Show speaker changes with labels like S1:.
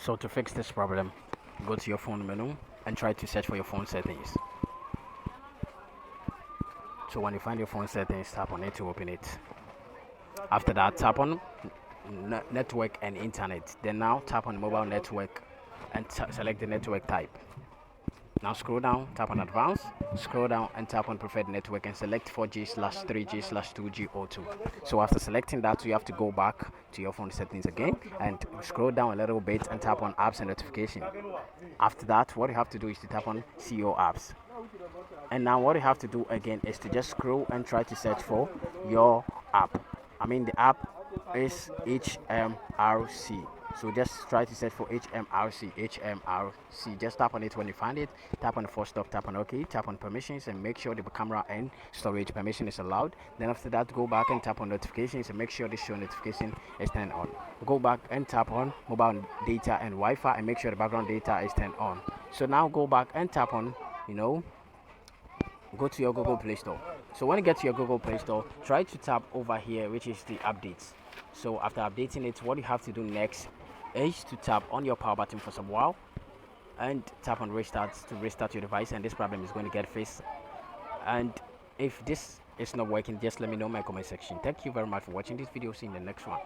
S1: So to fix this problem, go to your phone menu and try to search for your phone settings. So when you find your phone settings, tap on it to open it. After that, tap on network and internet. Then now tap on mobile network and select the network type. Now scroll down, tap on advanced, scroll down and tap on preferred network and select 4G/3G/2G or 2. So after selecting that, you have to go back to your phone settings again and scroll down a little bit and tap on apps and notification. After that, what you have to do is to tap on CO apps. And now what you have to do again is to just scroll and try to search for your app. The app is HMRC. So just try to search for HMRC. Just tap on it when you find it. Tap on the first stop, tap on OK, tap on permissions and make sure the camera and storage permission is allowed. Then after that, go back and tap on notifications and make sure the show notification is turned on. Go back and tap on mobile data and Wi-Fi and make sure the background data is turned on. So now go back and tap on, go to your Google Play Store. So when you get to your Google Play Store, try to tap over here, which is the updates. So after updating it, what you have to do next is to tap on your power button for some while and tap on restart to restart your device, and this problem is going to get fixed. And if this is not working, just let me know in my comment section. Thank you very much for watching this video. See you in the next one.